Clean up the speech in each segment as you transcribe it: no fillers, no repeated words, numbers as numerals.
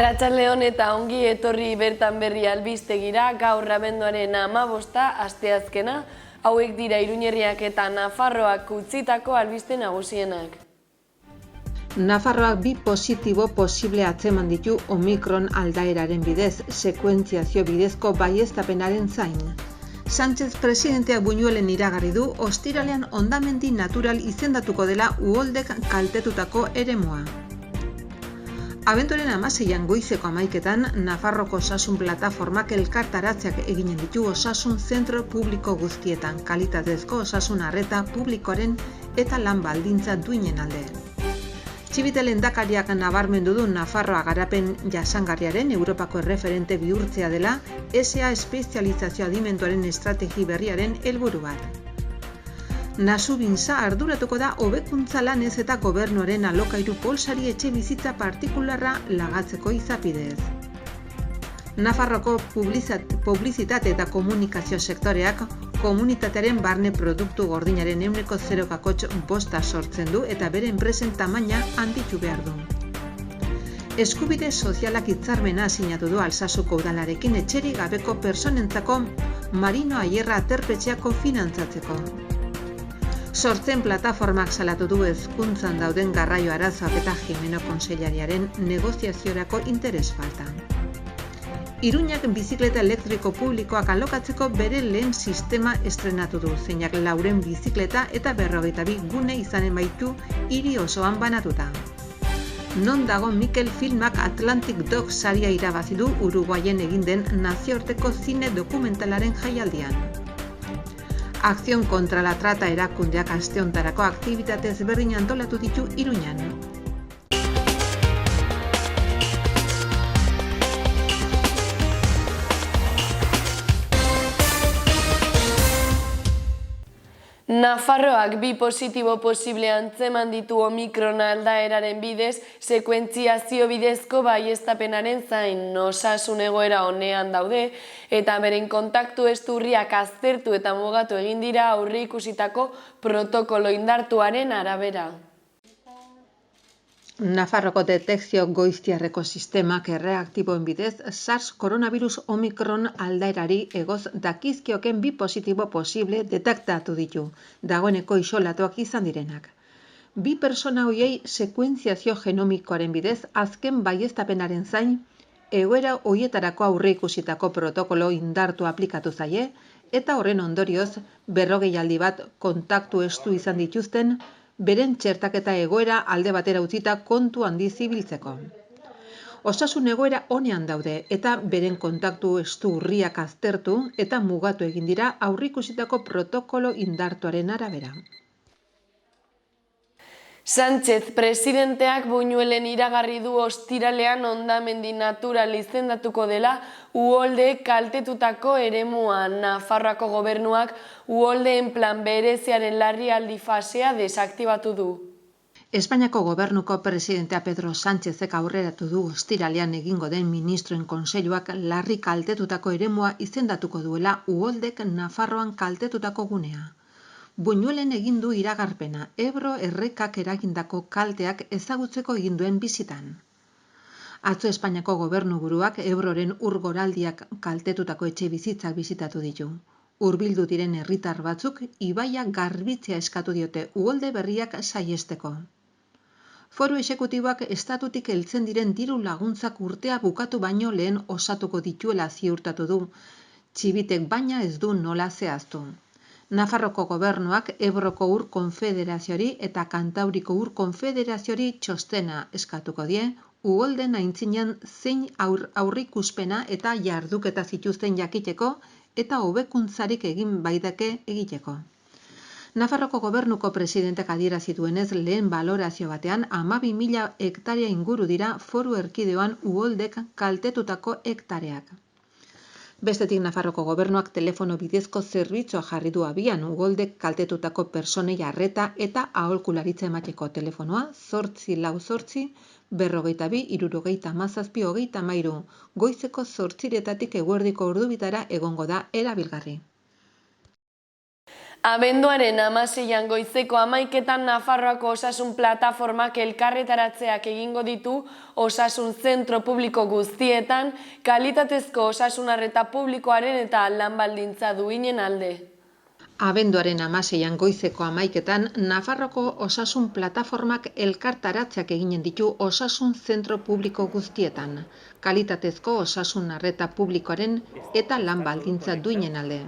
Arratsaldeon eta ongi etorri bertan berri albistegira, gaur abenduaren 15 asteazkena, hauek dira Iruñerriak eta Nafarroak utzitako albiste nagusienak. Nafarroak 2 positibo posible atzeman ditu Omikron aldaeraren bidez, sekuentziazio bidezko baieztapenaren zain. Sánchez presidenteak Buñuelen iragarri du ostiralean hondamendi natural izendatuko dela uholdek kaltetutako eremua. Abenduaren 16an goizeko 11etan, Nafarroko osasun plataformak elkartaratzeak eginen ditu osasun zentro publiko guztietan, kalitatezko osasun arreta publikoaren eta lan baldintza duinen alde. Txibite lehendakariak nabarmendu du Nafarroa garapen jasangarriaren Europako erreferente bihurtzea dela SA espezializazio adimentuaren estrategi berriaren helburu bat. Nasubintza arduratuko da hobekuntza lanez eta gobernuaren alokairu polsari etxe bizitza partikularra lagatzeko izapidez. Nafarroko publizitate eta komunikazio sektoreak komunitatearen barne produktu gordinaren 0,5% sortzen du eta bere enpresen tamaina handitu behar du. Eskubide sozialak hitzarmena sinatu du Alsasuko udalarekin etxerik gabeko pertsonentzako Marino Aierra aterpetxeako finantzatzeko. Sortzen plataformak salatu du hezkuntzan dauden garraio arazoak eta Jimeno Kontseilariaren negoziaziorako interes falta. Iruñak bizikleta elektriko publikoak alokatzeko bere lehen sistema estrenatu du, zeinak 400 bizikleta eta 52 gune izanen baitu hiri osoan banatuta. Non dago Mikel filmak Atlantic Dog saria irabazi du Uruguayen egin den nazioarteko zine dokumentalaren jaialdian. Akzion kontra la trata erakundeak asteontarako aktibitate ezberdin antolatu ditu Iruñan. Nafarroak 2 positibo posible antzeman ditu Omikron aldaeraren bidez, sekuentziazio bidezko baieztapenaren zain, osasun egoera onean daude, eta beren kontaktu esturriak aztertu eta mugatu egin dira aurreikusitako protokolo indartuaren arabera. Nafarroko detekzio goiztiarreko sistemak erreaktiboen bidez SARS koronavirus Omikron aldaerari egoz dakizkioken 2 positibo posible detektatu ditu, dagoeneko isolatuak izan direnak. 2 pertsona horiei sekuentziazio genomikoaren bidez azken baieztapenaren zain, egoera horietarako aurreikusitako protokolo indartu aplikatu zaie, eta horren ondorioz 40 aldi bat kontaktu estu izan dituzten, beren txertaketa egoera alde batera utzita kontu handi zibiltzeko. Osasun egoera onean daude eta beren kontaktu estu urriak aztertu eta mugatu egin dira aurreikusitako protokolo indartuaren arabera. Sánchez presidenteak Buñuelen iragarri du ostiralean hondamendi natural izendatuko dela uholde kaltetutako eremua. Nafarroako gobernuak uholdeen plan bereziaren larrialdi fasea desaktibatu du. Espainiako gobernuko presidentea Pedro Sánchezek aurreratu du ostiralean egingo den ministroen kontseiluak larri kaltetutako eremua izendatuko duela uholdek Nafarroan kaltetutako gunea. Buñuelen egin du iragarpena, Ebro errekak eragindako kalteak ezagutzeko egin duen bizitan. Atzo Espainiako gobernuburuak Ebroren ur-goraldiak kaltetutako etxe bizitzak bizitatu ditu. Hurbildu diren herritar batzuk ibaia garbitzea eskatu diote uholde berriak saihesteko. Foru exekutiboak estatutik heltzen diren diru laguntzak urtea bukatu baino lehen osatuko dituela ziurtatu du, Txibitek baina ez du nola zehaztu. Nafarroko gobernuak Ebroko Ur Konfederazioari eta Kantauriko Ur Konfederaziori txostena eskatuko die, uholden aintzinean zein aurrikuspena eta jarduketa zituzten jakiteko eta hobekuntzarik egin baitake egiteko. Nafarroko gobernuko presidentek adierazi duenez lehen balorazio batean 12.000 hektarea inguru dira foru erkideoan uholdek kaltetutako hektareak. Bestetik Nafarroko gobernuak telefono bidezko zerbitzua jarri du abian uholdek kaltetutako pertsonei arreta eta aholkularitza emateko telefonoa 848 42 77 33, goizeko 8:00 eguerdiko ordubitara egongo da erabilgarri. Abenduaren 16an goizeko 11etan Nafarroako osasun plataformak elkarretaratzeak egingo ditu osasun zentro publiko guztietan kalitatezko osasun arreta publikoaren eta lan baldintza duinen alde. Abenduaren 16an goizeko 11etan Nafarroako osasun plataformak elkartaratzeak eginen ditu osasun zentro publiko guztietan kalitatezko osasun arreta publikoaren eta lan baldintza duinen alde.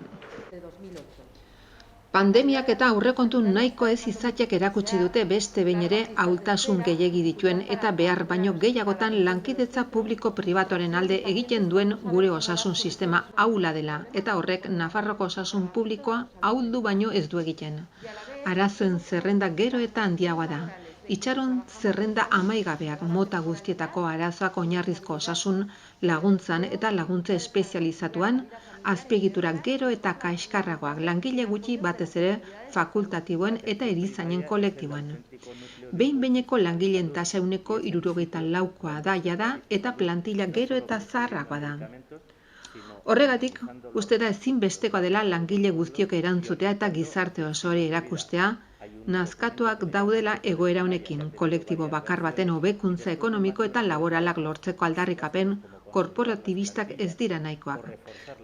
Pandemiak eta aurrekontu nahiko ez izateak erakutsi dute beste behin ere ahultasun gehiegi dituen eta behar baino gehiagotan lankidetza publiko-pribatuaren alde egiten duen gure osasun sistema ahula dela eta horrek Nafarroko osasun publikoa ahuldu baino ez du egiten. Arazoen zerrenda gero eta handiagoa da. Itxaron zerrenda amaigabeak mota guztietako arazoak oinarrizko osasun laguntzan eta laguntza espezializatuan, azpiegiturak gero eta kaxkarragoak langile gutxi batez ere fakultatiboen eta erizainen kolektiboan. Behin-behineko langileen tasa 64%koa da jada eta plantilla gero eta zaharragoa da. Horregatik, uste da ezinbestekoa dela langile guztiok erantzutea eta gizarte osoari erakustea, nazkatuak daudela egoera honekin, kolektibo bakar baten hobekuntza ekonomiko eta laboralak lortzeko aldarrikapen korporatibistak ez dira nahikoak.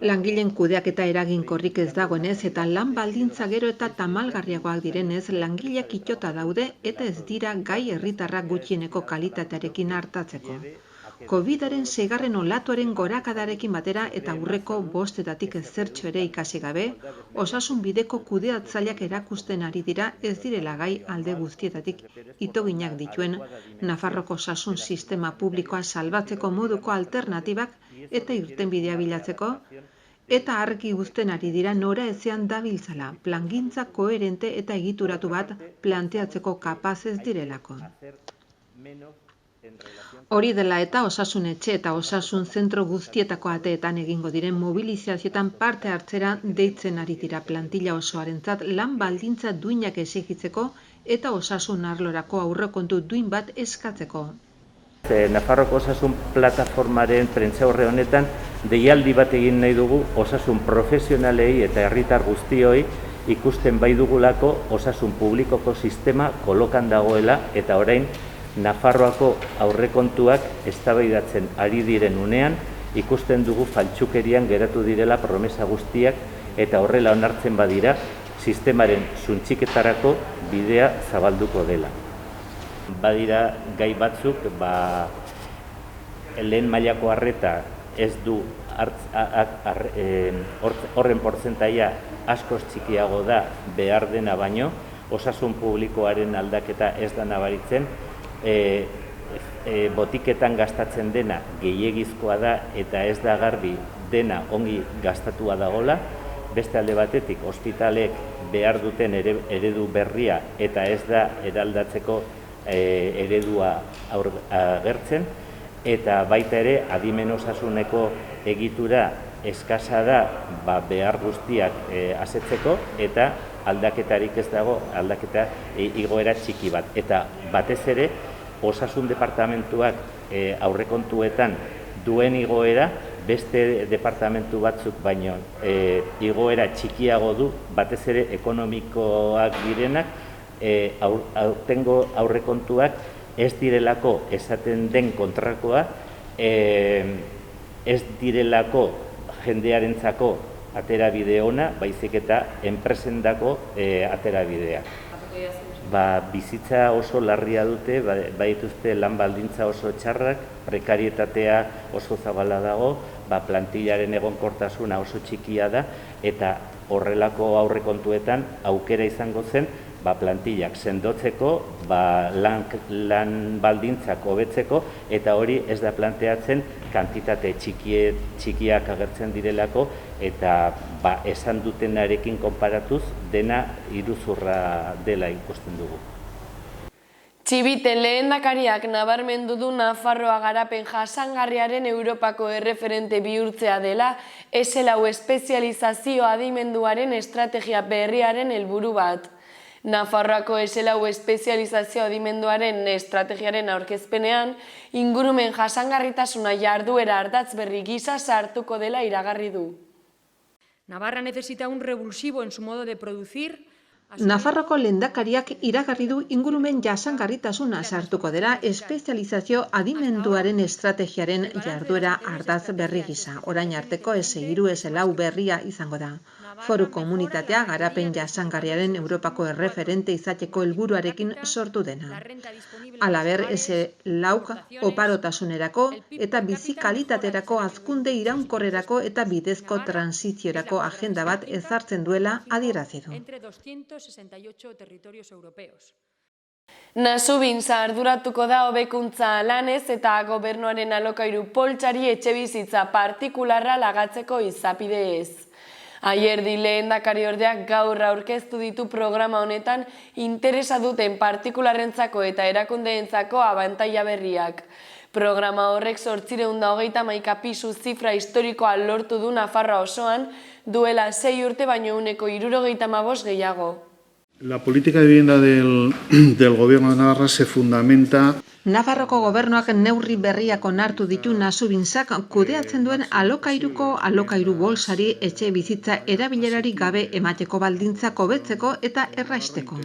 Langileen kudeaketa eraginkorrik ez dagoenez eta lan baldintza gero eta tamalgarriagoak direnez langileak itota daude eta ez dira gai herritarrak gutxieneko kalitatearekin hartatzeko. Covidaren 6. olatuaren gorakadarekin batera eta aurreko 5etatik ezertxo ere ikasi gabe, osasun bideko kudeatzaileak erakusten ari dira ez direla gai alde guztietatik itoginak dituen Nafarroko osasun sistema publikoa salbatzeko moduko alternatibak eta irtenbidea bilatzeko, eta argi uzten ari dira nora ezean dabiltzala, plangintza koherente eta egituratu bat planteatzeko kapaz ez direlako. Hori dela eta osasun etxe eta osasun zentro guztietako ateetan egingo diren mobilizazioetan parte hartzera deitzen ari dira plantilla osoarentzat lan baldintza duinak exigitzeko eta osasun arlorako aurrekontu duin bat eskatzeko. Nafarroko osasun plataformaren prentsaurre honetan deialdi bat egin nahi dugu osasun profesionalei eta herritar guztioi ikusten bai dugulako osasun publikoko sistema kolokan dagoela eta orain Nafarroako aurrekontuak eztabaidatzen ari diren unean ikusten dugu faltsukerian geratu direla promesa guztiak eta horrela onartzen badira sistemaren suntsiketarako bidea zabalduko dela. Badira gai batzuk, lehen mailako arreta ez du horren portzentaia askoz txikiago da behar dena baino, osasun publikoaren aldaketa ez da nabaritzen, botiketan gastatzen dena gehiegizkoa da eta ez da garbi dena ongi gastatua dagoela, beste alde batetik ospitalek behar duten eredu berria eta ez da eraldatzeko eredua agertzen, eta baita ere adimen osasuneko egitura eskasa da behar guztiak asetzeko eta aldaketarik ez dago, aldaketa igoera txiki bat. Eta batez ere osasun departamentuak aurrekontuetan duen igoera beste departamentu batzuk baino igoera txikiago du, batez ere ekonomikoak direnak, aurtengo aurrekontuak ez direlako esaten den kontrakoa, ez direlako jendearentzako aterabide ona, baizik eta enpresendako aterabidea. Bizitza oso larria dute, badituzte lan baldintza oso txarrak, prekarietatea oso zabala dago, plantillaren egonkortasuna oso txikia da, eta horrelako aurrekontuetan aukera izango zen plantillak sendotzeko, lan baldintzak hobetzeko, eta hori ez da planteatzen kantitate txikiak agertzen direlako, eta esan dutenarekin konparatuz dena iruzurra dela ikusten dugu. Txibite lehendakariak nabarmendu du Nafarroa garapen jasangarriaren Europako erreferente bihurtzea dela SLAU espezializazio adimenduaren estrategia berriaren helburu bat. Nafarroako SLAU espezializazio adimenduaren estrategiaren aurkezpenean, ingurumen jasangarritasuna jarduera ardatz berri gisa sartuko dela iragarri du. Navarra necesita un revulsivo en su modo de producir. Nafarroko lehendakariak iragarri du ingurumen jasangarritasuna sartuko dela espezializazio adimenduaren estrategiaren jarduera ardatz berri gisa. Orain arteko S3 S4 berria izango da. Foru komunitatea garapen jasangarriaren Europako erreferente izateko helburuarekin sortu dena. Halaber, S4 oparotasunerako eta bizi kalitaterako hazkunde iraunkorrerako eta bidezko transiziorako agenda bat ezartzen duela adierazi du. 68 territorios europeos. Nasubintza arduratuko da hobekuntza lanez eta gobernuaren alokairu poltsari etxebizitza partikularra lagatzeko izapideez. Aierdi lehendakariordeak gaur aurkeztu ditu programa honetan interesa duten partikularrentzako eta erakundeentzako abantaila berriak. Programa horrek 831 pisu zifra historikoa lortu du Nafarroa osoan, duela 6 urte baino 175 gehiago. La política de vivienda del Gobierno de Navarra se fundamenta. Nafarroko gobernuak neurri berriak onartu ditu Nasubintzak kudeatzen duen alokairu bolsari etxe bizitza erabilerari gabe emateko baldintzak hobetzeko eta erraisteko.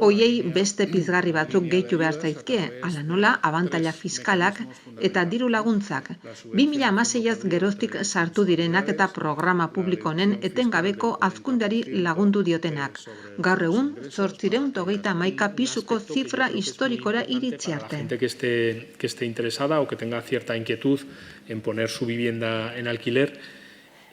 Hoiei beste pizgarri batzuk gehitu behar zaizkie, hala nola abantaila fiskalak eta diru laguntzak. 2016az geroztik sartu direnak eta programa publiko honen etengabeko hazkundeari lagundu diotenak. Gaur egun 831 pisuko zifra historikora iritsi arte. Gente que esté interesada o que tenga cierta inquietud en poner su vivienda en alquiler.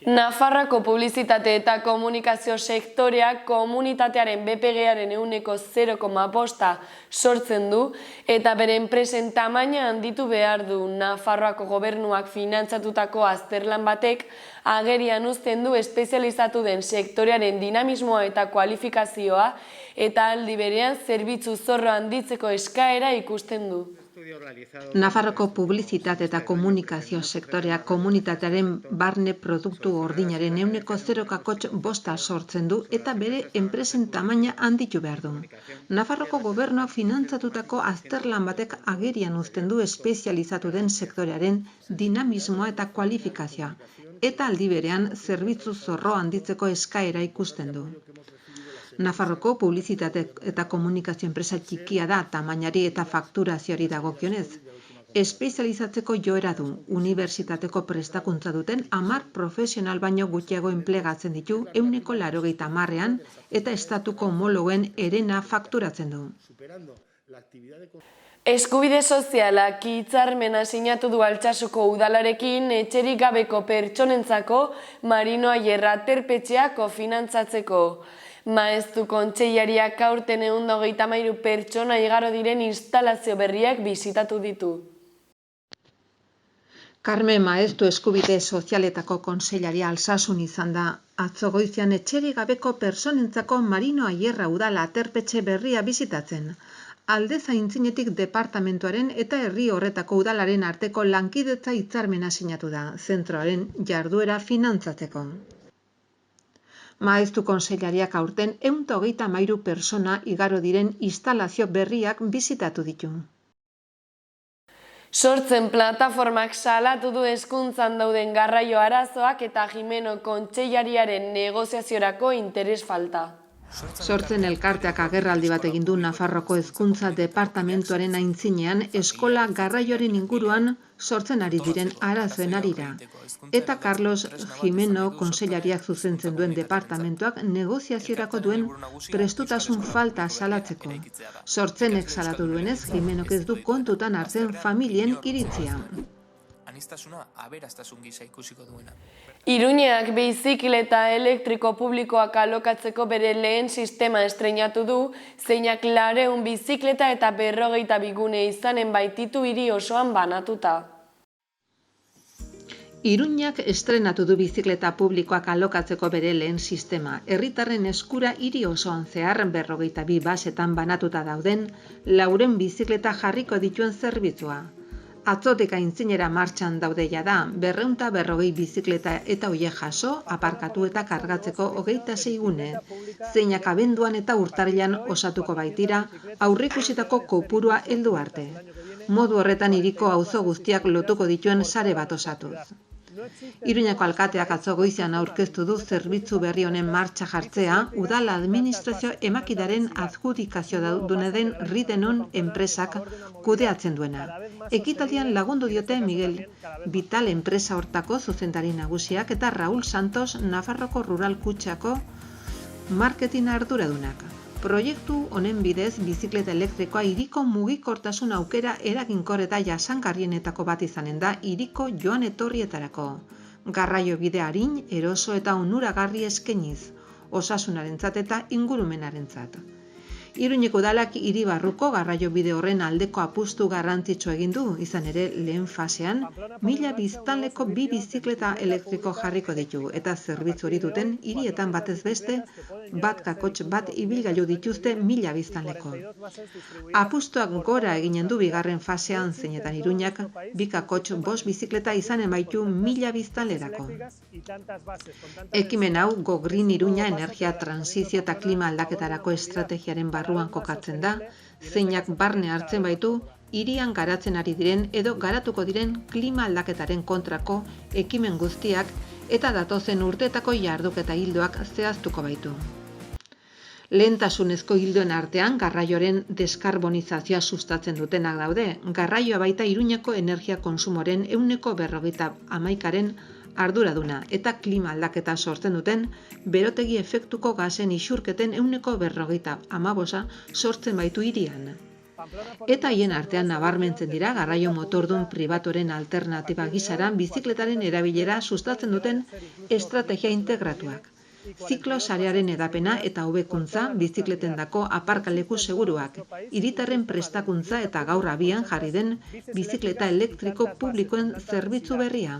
Nafarroako publizitate eta komunikazio sektoreak komunitatearen BPG-aren 0,5% sortzen du eta bere enpresen tamaina handitu behar du. Nafarroako gobernuak finantzatutako azterlan batek agerian uzten du espezializatu den sektorearen dinamismoa eta kualifikazioa eta aldi berean zerbitzu zorro handitzeko eskaera ikusten du. Nafarroko publizitate eta komunikazio sektorea komunitatearen barne produktu gordinaren 0,5% sortzen du eta bere enpresen tamaina handitu behar du. Nafarroko gobernuak finantzatutako azterlan batek agerian uzten du espezializatu den sektorearen dinamismoa eta kualifikazioa eta aldi berean zerbitzu zorro handitzeko eskaera ikusten du. Nafarroko publizitate eta komunikazio enpresa txikia da tamainari eta fakturazioari dagokionez. Espezializatzeko joera du, unibertsitateko prestakuntza duten 10 profesional baino gutxiago enplegatzen ditu 180ean eta estatuko homologoen herena fakturatzen du. Eskubide sozialak hitzarmena sinatu du Altsasuko udalarekin etxerik gabeko pertsonentzako Marino Ayer aterpetxea kofinantzatzeko. Maeztu kontseilariak aurten 133 pertsona igaro diren instalazio berriak bisitatu ditu. Carmen Maeztu eskubide sozialetako kontseilaria Alsasun izan da. Atzo goizean etxerik gabeko pertsonentzako Marino Ayer udala aterpetxe berria bisitatzen. Alde zaintzinetik departamentuaren eta herri horretako udalaren arteko lankidetza hitzarmena sinatu da, zentroaren jarduera finantzatzeko. Maeztu kontseilariak aurten 133 pertsona igaro diren instalazio berriak bisitatu ditu. Sortzen plataformak salatu du hezkuntzan dauden garraio arazoak eta Jimeno kontseilariaren negoziaziorako interes falta. Sortzen elkarteak agerraldi bat egin du Nafarroko hezkuntza departamentuaren aintzinean eskola garraioaren inguruan sortzen ari diren arazoen harira. Eta Carlos Jimeno kontseilariak zuzentzen duen departamentuak negoziaziorako duen prestutasun falta salatzeko. Sortzenek salatu duenez, Jimenok ez du kontutan hartzen familien iritzia. Iruñeak bizikleta elektriko publikoak alokatzeko bere lehen sistema estreinatu du, zeinak 400 bizikleta eta 52 gune izanen baititu hiri osoan banatuta. Iruñak estrenatu du bizikleta publikoak alokatzeko bere lehen sistema. Herritarren eskura hiri osoan zehar 52 basetan banatuta dauden 400 bizikleta jarriko dituen zerbitzua. Atzotik aintzinera martxan daude jada, 240 bizikleta eta oie jaso, aparkatu eta kargatzeko 26 gune. Zeinak abenduan eta urtarrilan osatuko baitira, aurreikusitako kopurua heldu arte. Modu horretan hiriko auzo guztiak lotuko dituen sare bat osatuz. Iruñeko alkateak atzo goizean aurkeztu du zerbitzu berri honen martxa jartzea, udal administrazio emakidaren adjudikazio dune den Ridenon enpresak kudeatzen duena. Ekitaldian lagundu diote Miguel Vital enpresa hortako zuzendari nagusiak eta Raúl Santos Nafarroko Rural Kutxako marketing arduradunak. Proiektu honen bidez bizikleta elektrikoa hiriko mugikortasun aukera eraginkor eta jasangarrienetako bat izanen da hiriko joan etorrietarako. Garraio bide arin, eroso eta onuragarri eskainiz, osasunarentzat eta ingurumenarentzat. Iruñeko udalak hiri barruko garraio bide horren aldeko apustu garrantzitsu egin du, izan ere lehen fasean 1000 biztanleko 2 bizikleta elektriko jarriko ditu eta zerbitzu hori duten hirietan batez beste bat kakotx bat ibilgailu dituzte 1000 biztanleko. Apustuak gora eginen du bigarren fasean zeinetan Iruñak 2 kakotx 5 bizikleta izanen baitu 1000 biztanlerako. Ekimen hau Go Green Iruña energia transizio eta klima aldaketarako estrategiaren barruan kokatzen da, zeinak barne hartzen baitu hirian garatzen ari diren edo garatuko diren klima aldaketaren kontrako ekimen guztiak eta datozen urteetako jarduketa ildoak zehaztuko baitu. Lehentasunezko ildoen artean garraioaren deskarbonizazioa sustatzen dutenak daude, garraioa baita Iruñako energia konsumoren 40%aren arduraduna eta klima aldaketa sortzen duten berotegi efektuko gasen isurketen 45% sortzen baitu hirian. Eta haien artean nabarmentzen dira garraio motordun pribatuaren alternatiba gisara bizikletaren erabilera sustatzen duten estrategia integratuak. Ziklo sarearen edapena eta hobekuntza bizikletendako aparkaleku seguruak, hiritarren prestakuntza eta gaur abian jarri den bizikleta elektriko publikoen zerbitzu berria.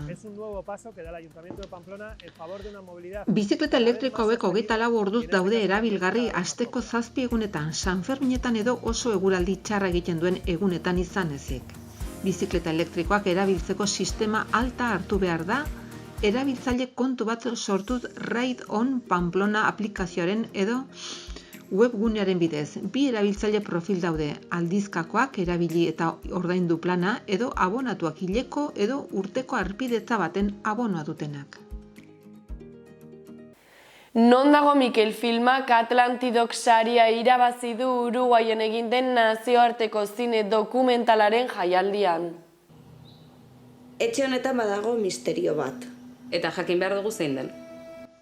Bizikleta elektriko hauek 24 orduz daude erabilgarri asteko 7 egunetan, Sanferminetan edo oso eguraldi txarra egiten duen egunetan izan ezik. Bizikleta elektrikoak erabiltzeko sistema alta hartu behar da, erabiltzaile kontu bat sortuz Ride on Pamplona aplikazioaren edo webgunearen bidez. 2 erabiltzaile profil daude, aldizkakoak erabili eta ordaindu plana edo abonatuak hileko edo urteko harpidetza baten abonoa dutenak. Non dago Mikel filmak Atlantidok saria irabazi du Uruguaien egin den nazioarteko zine dokumentalaren jaialdian. Etxe honetan badago misterio bat. Eta jakin behar dugu zein den.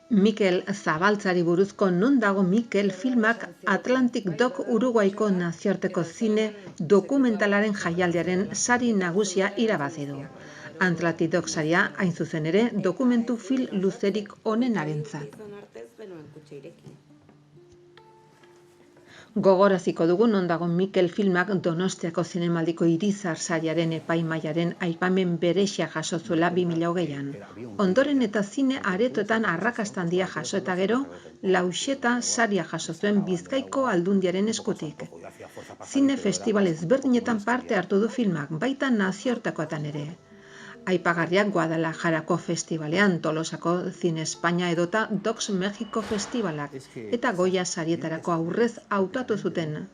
Mikel Zabaltzari buruzko Non dago Mikel filmak Atlantic Doc Uruguaiko nazioarteko zine dokumentalaren jaialdiaren sari nagusia irabazi du. Atlantic Doc saria hain zuzen ere dokumentu film luzerik onenarentzat. Gogoraziko dugu Non dago Mikel filmak Donostiako zinemaldiko Irizar sariaren epaimahaiaren aipamen berexia jaso zuela 2020an. Ondoren eta zine aretoetan arrakasta handia jaso eta gero, Lauxeta saria jaso zuen Bizkaiko Aldundiaren eskutik. Zine festival ezberdinetan parte hartu du filmak, baita nazioartekoetan ere. Aipagarriak Guadalajarako festivalean, Tolosako Zine Espainia edota Docs México festivalak eta Goya sarietarako aurrez hautatu zuten.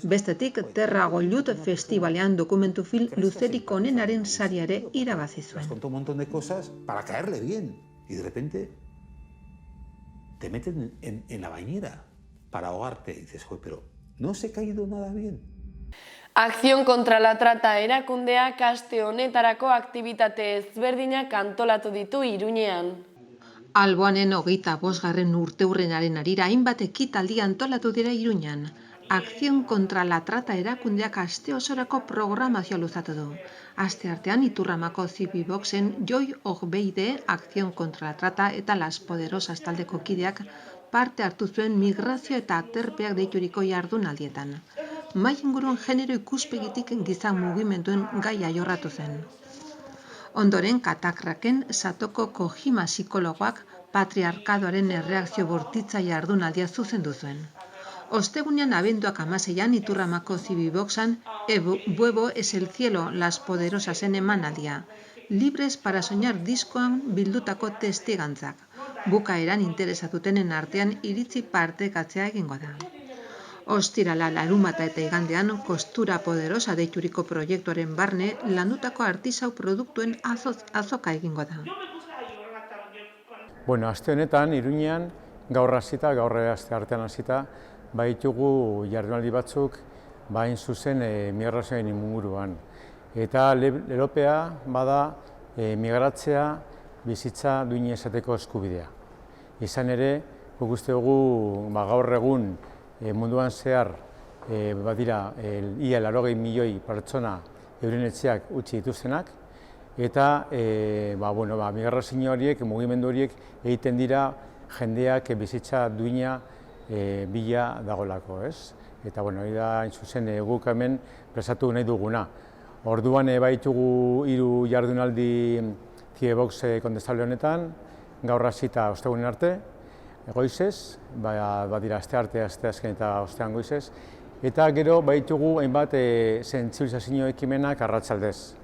Bestetik, Terra Gollut festivalean dokumentu film luzerik onenaren saria ere irabazi zuen. Contó un montón de cosas para caerle bien y de repente te meten en la bañera para ahogarte y dices, joder, pero no se ha caído nada bien. Acción contra la trata erakundeak aste honetarako aktibitate ezberdinak antolatu ditu Iruñean. Alboanen 25. urteurrenaren harira hainbat ekitaldi antolatu dira Iruñan. Acción contra la trata erakundeak aste osorako programazioa luzatu du. Aste artean Iturramako Zibiboxen Joy Ogbeide Acción contra la trata eta Las Poderosas taldeko kideak parte hartu zuen migrazio eta aterpeak deituriko jardunaldietan. Mai inguruan genero ikuspegitik giza mugimenduen gaia jorratu zen. Ondoren Katakraken Satoko Kojima psikologoak patriarkadoaren erreakzio bortitza jardunaldia zuzendu zuen. Ostegunean abenduak 16an Iturramako Zibiboxan Buebo es el cielo, Las Poderosasen emanaldia. Libres para soñar diskoan bildutako testigantzak. Bukaeran interesatutenen artean iritzi partekatzea egingo da. Ostirala, larunbata eta igandean Kostura Poderosa deituriko proiektuaren barne landutako artisau produktuen azoka egingo da. Bueno, aste honetan, Iruñean, gaur hasita, gaur aste artean hasita, baitugu jardunaldi batzuk, hain zuzen migrazioen inguruan. Eta lelopea bada migratzea bizitza duina izateko eskubidea. Izan ere, guk uste dugu gaur egun munduan zehar badira ia 80 milioi pertsona euren etxeak utzi dituztenak, eta migrazio horiek, mugimendu horiek egiten dira jendeak bizitza duina bila dagoelako, ez? Eta hori da, hain zuzen, guk hemen prestatu nahi duguna. Orduan baitugu 3 jardunaldi Tiebox Kondestable honetan, gaur hasita ostegunen arte, goizez, badira astearte, asteazken eta ostean goizez, eta gero baitugu hainbat sentsibilizazio ekimenak arratsaldez.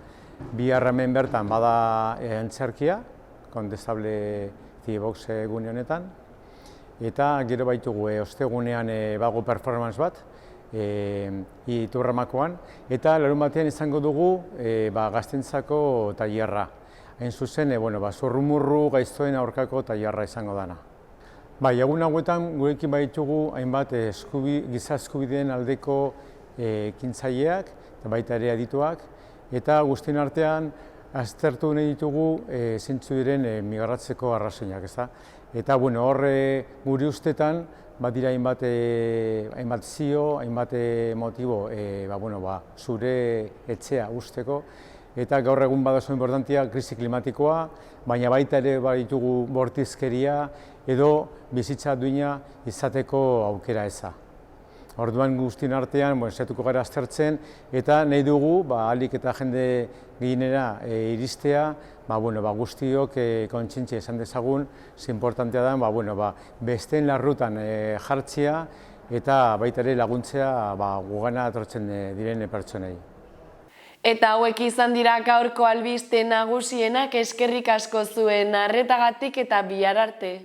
Bihar hemen bertan bada antzerkia, Kondestable Tiebox gune honetan, eta gero baitugu ostegunean bago performance bat, Iturramakoan, eta larunbatean izango dugu gaztentzako tailerra. Hain zuzen, zurrumurru gaiztoen aurkako tailerra izango dana. Egun hauetan gurekin baitugu hainbat giza eskubideen aldeko ekintzaileak, eta baita ere adituak, eta guztien artean aztertu nahi ditugu zeintzu diren migratzeko arrazoinak, ezta? Eta hor gure ustetan badira hainbat zio, hainbat motibo zure etxea usteko, eta gaur egun badazo importantia krisi klimatikoa, baina baita ere baditugu bortizkeria edo bizitza duina izateko aukera eza. Orduan guztien artean saiatuko gara aztertzen, eta nahi dugu ahalik eta jende gehienera iristea, guztiok kontzientzia izan dezagun, importantea da besteen larrutan jartzea eta baita ere laguntzea gugana etortzen diren pertsonei. Eta hauek izan dira gaurko albiste nagusienak, eskerrik asko zuen arretagatik eta bihar arte.